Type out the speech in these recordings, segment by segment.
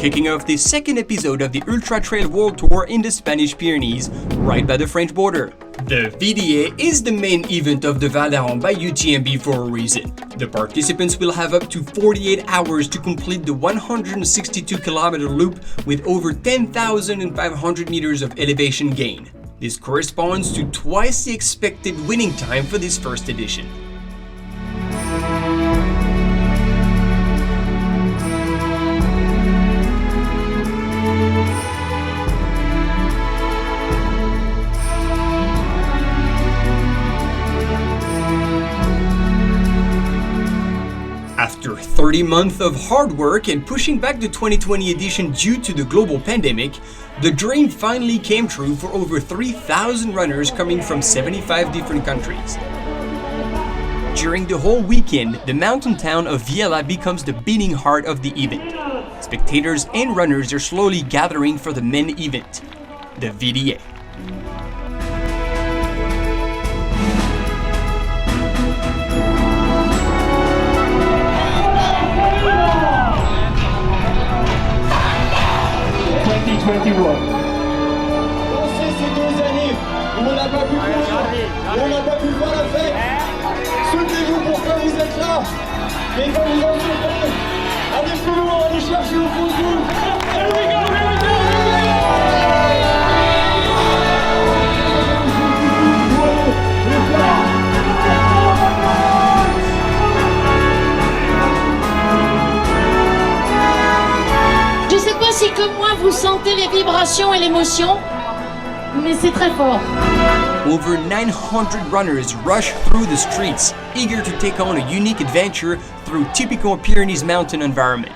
kicking off the second episode of the Ultra Trail World Tour in the Spanish Pyrenees, right by the French border. The VDA is the main event of the Val d'Aran by UTMB for a reason. The participants will have up to 48 hours to complete the 162-kilometer loop with over 10,500 meters of elevation gain. This corresponds to twice the expected winning time for this first edition. After 30 months of hard work and pushing back the 2020 edition due to the global pandemic, the dream finally came true for over 3,000 runners coming from 75 different countries. During the whole weekend, the mountain town of Viella becomes the beating heart of the event. Spectators and runners are slowly gathering for the main event, the VDA. On sait ces 2 années où on n'a pas pu courir, où on n'a pas pu faire la fête. Soutenez-vous pourquoi vous êtes là. Et quand vous en soutenez, allez plus loin, allez chercher au fond de vous. Here we go, here we go, Je sais pas si comme moi vous sentez les vibrations et l'émotion, mais c'est très fort. Over 900 runners rush through the streets, eager to take on a unique adventure through typical Pyrenees mountain environment.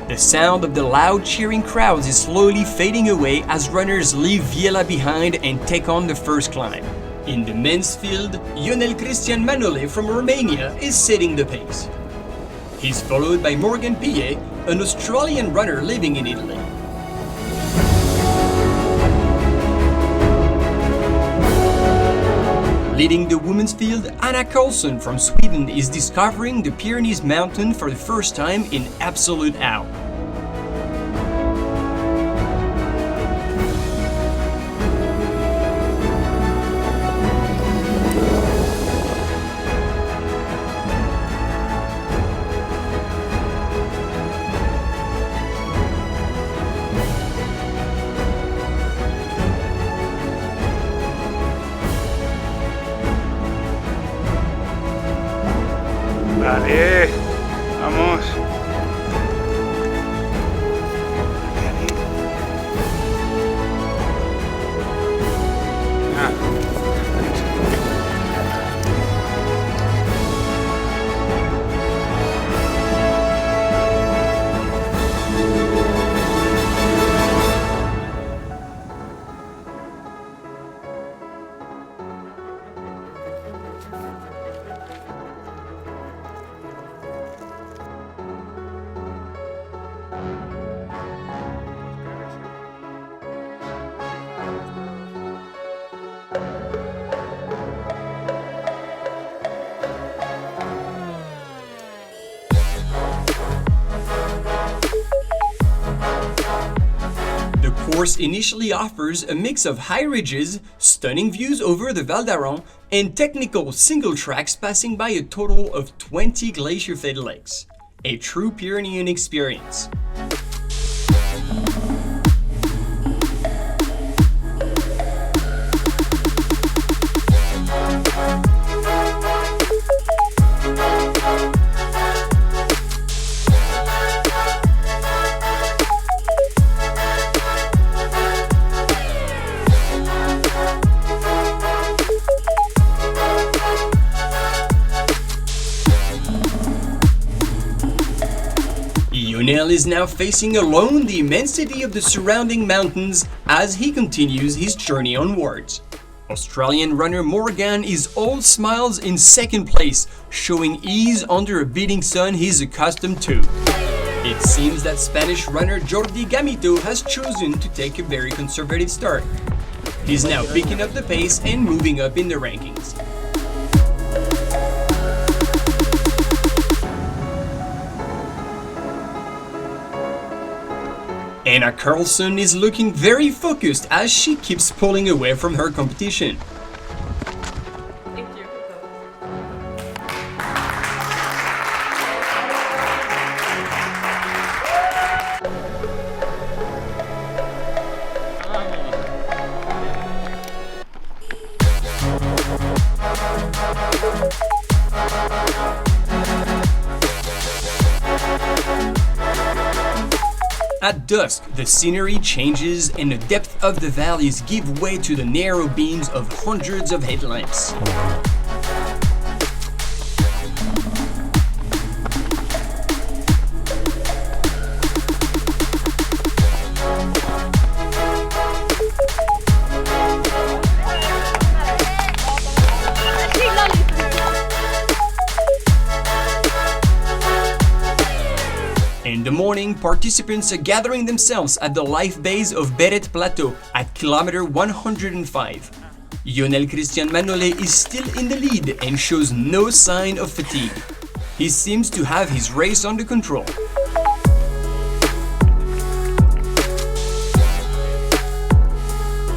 The sound of the loud cheering crowds is slowly fading away as runners leave Viella behind and take on the first climb. In the men's field, Ionel Cristian Manole from Romania is setting the pace. He's followed by Morgan Pillet, an Australian runner living in Italy. Leading the women's field, Anna Karlsson from Sweden is discovering the Pyrenees mountain for the first time in absolute awe. Dale, vamos. course initially offers a mix of high ridges, stunning views over the Val d'Aran, and technical single tracks passing by a total of 20 glacier-fed lakes. A true Pyrenean experience. Lionel is now facing alone the immensity of the surrounding mountains as he continues his journey onwards. Australian runner Morgan is all smiles in second place, showing ease under a beating sun he's accustomed to. It seems that Spanish runner Jordi Gamito has chosen to take a very conservative start. He's now picking up the pace and moving up in the rankings. Anna Carlson is looking very focused as she keeps pulling away from her competition. At dusk, the scenery changes and the depth of the valleys give way to the narrow beams of hundreds of headlamps. In the morning, participants are gathering themselves at the life base of Beret Plateau at kilometer 105. Lionel Christian Manolet is still in the lead and shows no sign of fatigue. He seems to have his race under control.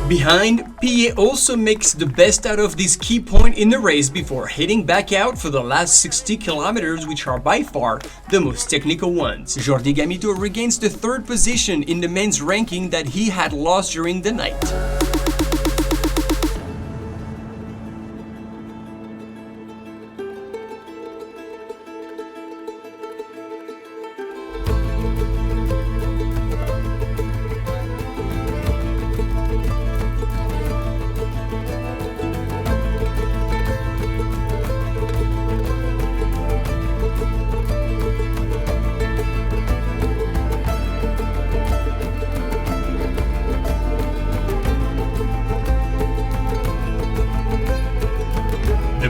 Behind, Pillet also makes the best out of this key point in the race before heading back out for the last 60 kilometers, which are by far the most technical ones. Jordi Gamito regains the third position in the men's ranking that he had lost during the night.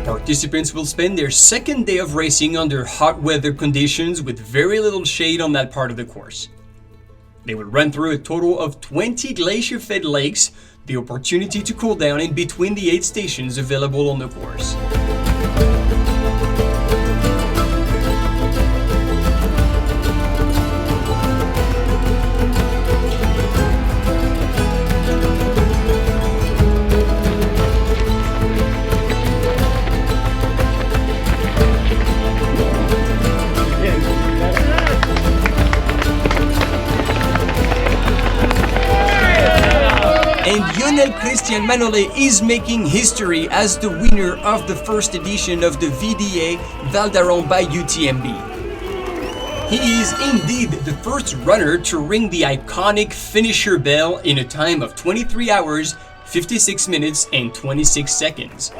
Participants will spend their second day of racing under hot weather conditions with very little shade on that part of the course. They will run through a total of 20 glacier-fed lakes, the opportunity to cool down in between the 8 stations available on the course. And Lionel Christian Manolet is making history as the winner of the first edition of the VDA Val d'Aran by UTMB. He is indeed the first runner to ring the iconic finisher bell in a time of 23 hours, 56 minutes and 26 seconds.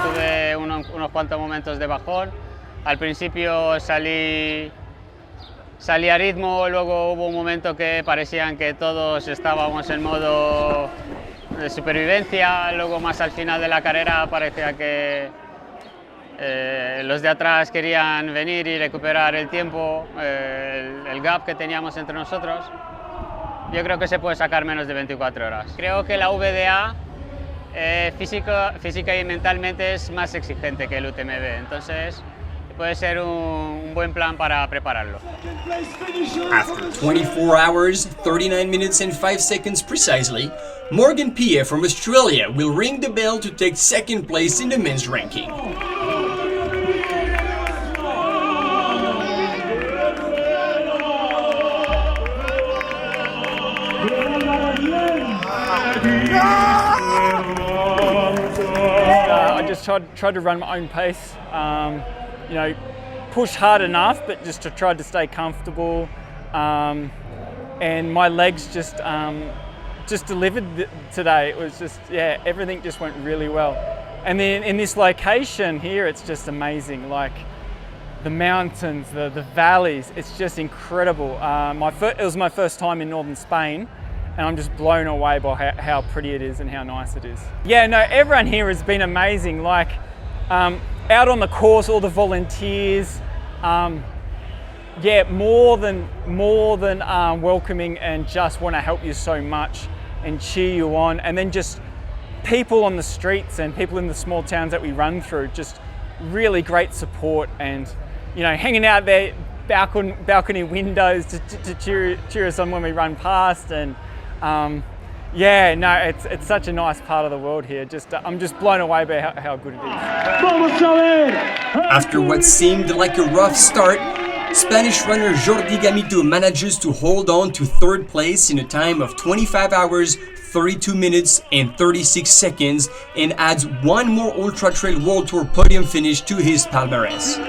Tuve unos cuantos momentos de bajón. Al principio salí a ritmo, luego hubo un momento que parecían que todos estábamos en modo de supervivencia, luego más al final de la carrera parecía que los de atrás querían venir y recuperar el tiempo, el gap que teníamos entre nosotros. Yo creo que se puede sacar menos de 24 horas. Creo que la VDA física y mentalmente es más exigente que el UTMB, entonces puede ser un buen plan para prepararlo. After 24 hours, 39 minutes and 5 seconds precisely, Morgan Pia from Australia will ring the bell to take second place in the men's ranking. I just tried to run my own pace, you know, push hard enough, but just to try to stay comfortable. And my legs just delivered today. It was just, yeah, everything just went really well. And then in this location here, it's just amazing. Like the mountains, the valleys, it's just incredible. It was my first time in northern Spain, and I'm just blown away by how pretty it is and how nice it is. Yeah, no, everyone here has been amazing. Like out on the course, all the volunteers, yeah, more than welcoming and just want to help you so much and cheer you on. And then just people on the streets and people in the small towns that we run through, just really great support, and you know, hanging out there, balcony windows to cheer us on when we run past. And yeah, no, it's such a nice part of the world here. I'm just blown away by how good it is. After what seemed like a rough start, Spanish runner Jordi Gamito manages to hold on to third place in a time of 25 hours, 32 minutes and 36 seconds, and adds one more Ultra Trail World Tour podium finish to his palmarès.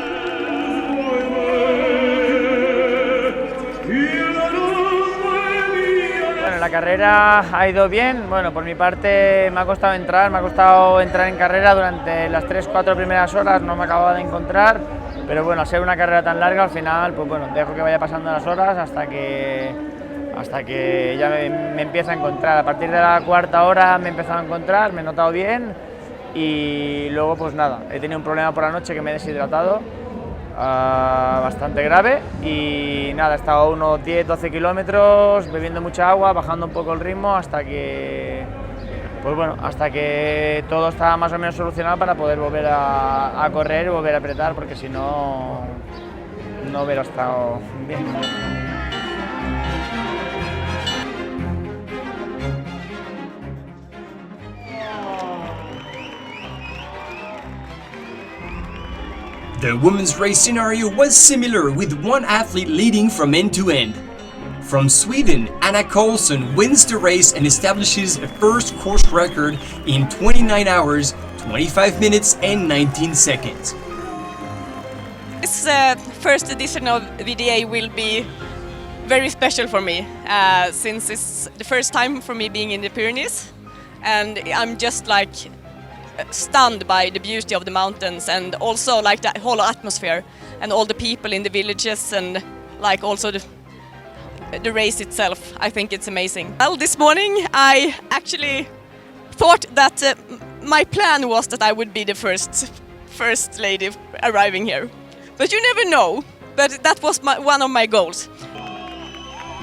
La carrera ha ido bien. Bueno, por mi parte me ha costado entrar en carrera durante las 3-4 primeras horas, no me acababa de encontrar, pero bueno, al ser una carrera tan larga, al final, pues bueno, dejo que vaya pasando las horas hasta que ya me empiezo a encontrar. A partir de la cuarta hora me he empezado a encontrar, me he notado bien, y luego pues nada, he tenido un problema por la noche que me he deshidratado, bastante grave, y nada, he estado unos 10-12 kilómetros bebiendo mucha agua, bajando un poco el ritmo hasta que, pues bueno, hasta que todo estaba más o menos solucionado para poder volver a correr y volver a apretar, porque si no, no hubiera estado bien. The women's race scenario was similar, with one athlete leading from end to end. From Sweden, Anna Karlsson wins the race and establishes a first course record in 29 hours, 25 minutes and 19 seconds. This first edition of VDA will be very special for me, since it's the first time for me being in the Pyrenees, and I'm just like stunned by the beauty of the mountains, and also like the whole atmosphere and all the people in the villages, and like also the race itself. I think it's amazing. Well, this morning I actually thought that my plan was that I would be the first lady arriving here, but you never know. But that was one of my goals.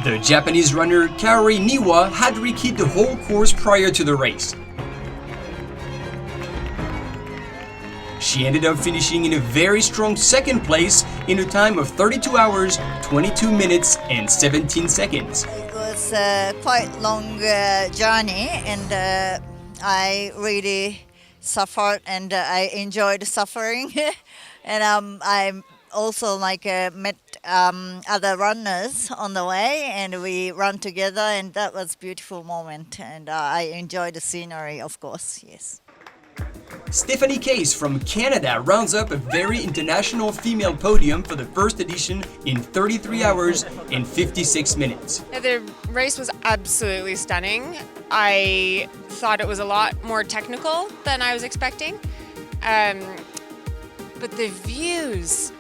The Japanese runner Kaori Niwa had rekeyed the whole course prior to the race. She ended up finishing in a very strong second place in a time of 32 hours, 22 minutes and 17 seconds. It was a quite long journey, and I really suffered, and I enjoyed suffering. And I also met other runners on the way, and we ran together, and that was a beautiful moment, and I enjoyed the scenery, of course, yes. Stephanie Case from Canada rounds up a very international female podium for the first edition in 33 hours and 56 minutes. The race was absolutely stunning. I thought it was a lot more technical than I was expecting, but the views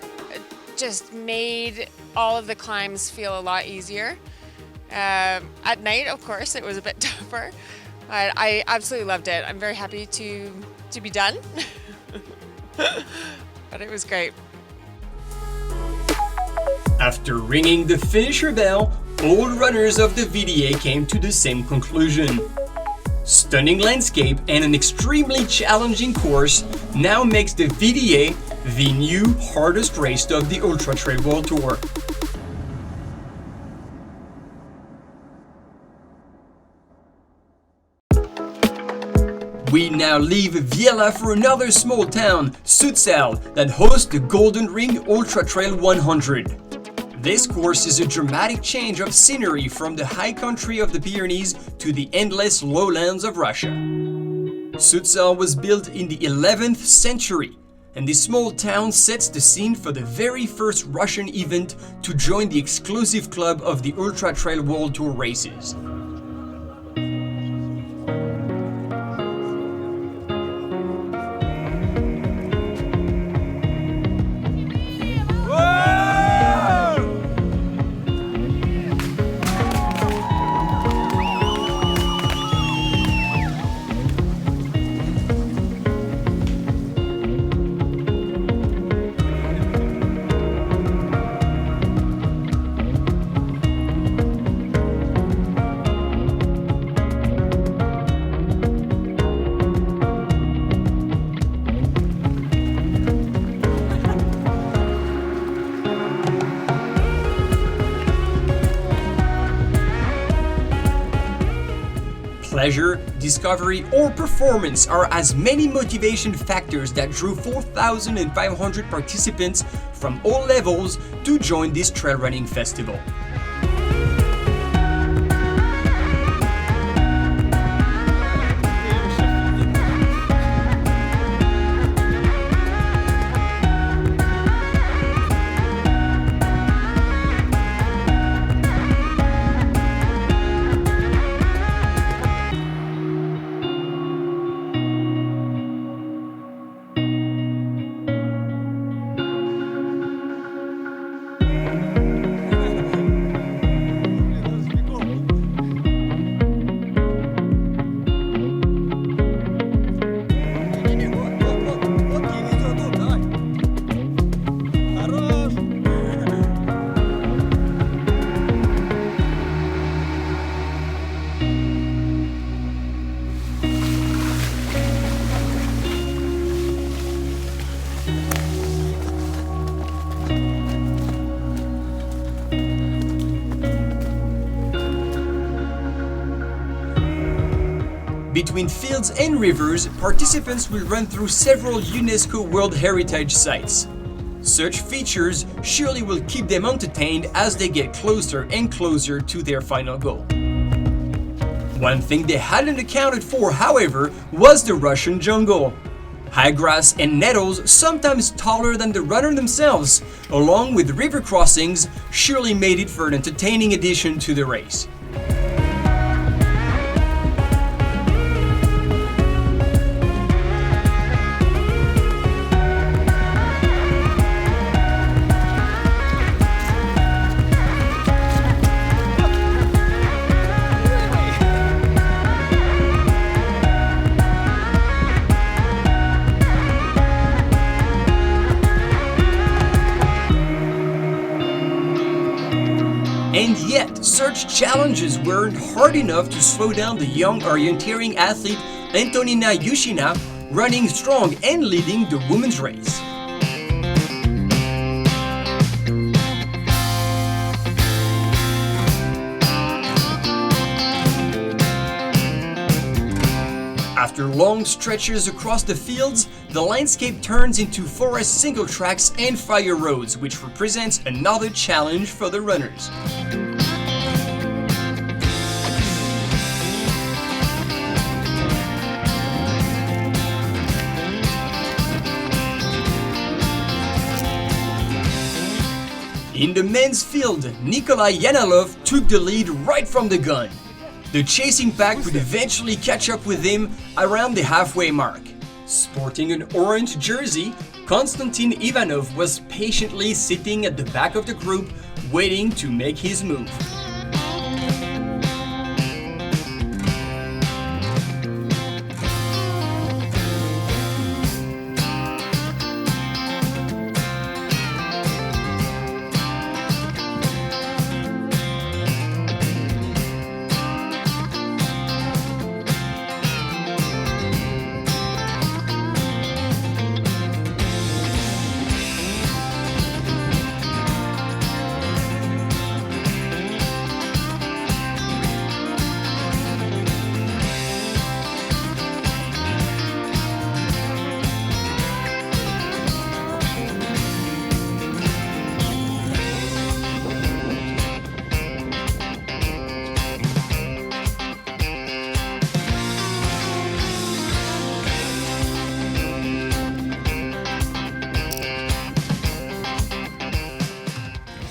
just made all of the climbs feel a lot easier. At night, of course, it was a bit tougher. I absolutely loved it. I'm very happy to be done, but it was great. After ringing the finisher bell, all runners of the VDA came to the same conclusion. Stunning landscape and an extremely challenging course now makes the VDA the new hardest race of the Ultra Trail World Tour. We now leave Viella for another small town, Sutsel, that hosts the Golden Ring Ultra Trail 100. This course is a dramatic change of scenery from the high country of the Pyrenees to the endless lowlands of Russia. Sutsel was built in the 11th century, and this small town sets the scene for the very first Russian event to join the exclusive club of the Ultra Trail World Tour races. Pleasure, discovery, or performance are as many motivation factors that drew 4,500 participants from all levels to join this trail running festival. Between fields and rivers, participants will run through several UNESCO World Heritage sites. Such features surely will keep them entertained as they get closer and closer to their final goal. One thing they hadn't accounted for, however, was the Russian jungle. High grass and nettles, sometimes taller than the runner themselves, along with river crossings, surely made it for an entertaining addition to the race. And yet, such challenges weren't hard enough to slow down the young orienteering athlete Antonina Yushina, running strong and leading the women's race. After long stretches across the fields, the landscape turns into forest single tracks and fire roads, which represents another challenge for the runners. In the men's field, Nikolai Yanalov took the lead right from the gun. The chasing pack would eventually catch up with him around the halfway mark. Sporting an orange jersey, Konstantin Ivanov was patiently sitting at the back of the group, waiting to make his move.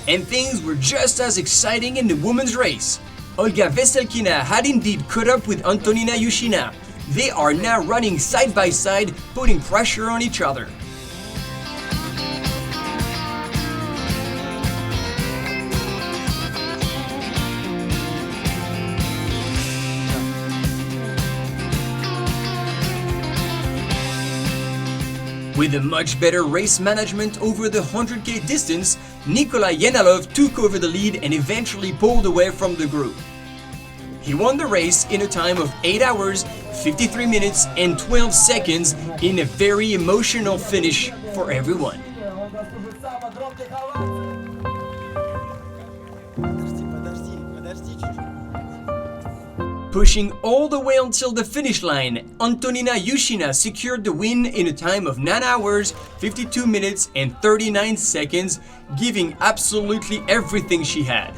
And things were just as exciting in the women's race. Olga Veselkina had indeed caught up with Antonina Yushina. They are now running side by side, putting pressure on each other. With a much better race management over the 100k distance, Nikolai Yenalov took over the lead and eventually pulled away from the group. He won the race in a time of 8 hours, 53 minutes and 12 seconds in a very emotional finish for everyone. Pushing all the way until the finish line, Antonina Yushina secured the win in a time of 9 hours, 52 minutes and 39 seconds, giving absolutely everything she had.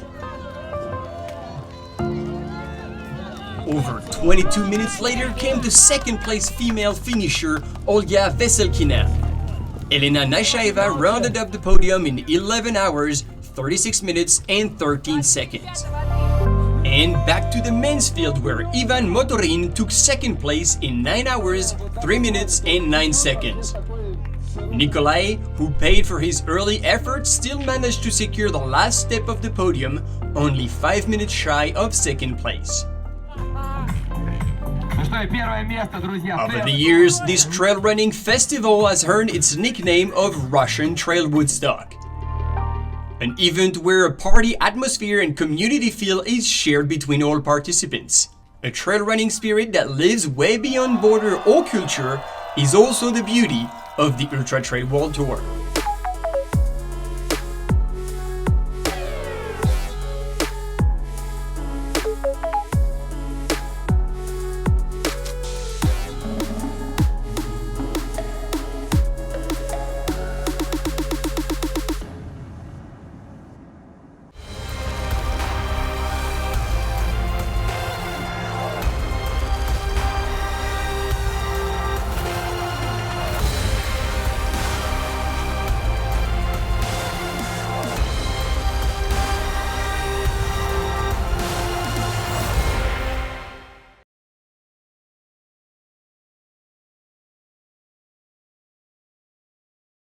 Over 22 minutes later came the second place female finisher, Olga Veselkina. Elena Nashaeva rounded up the podium in 11 hours, 36 minutes and 13 seconds. And back to the men's field where Ivan Motorin took second place in 9 hours, 3 minutes and 9 seconds. Nikolai, who paid for his early effort, still managed to secure the last step of the podium, only 5 minutes shy of second place. Over the years, this trail running festival has earned its nickname of Russian Trail Woodstock. An event where a party atmosphere and community feel is shared between all participants. A trail running spirit that lives way beyond border or culture is also the beauty of the Ultra Trail World Tour.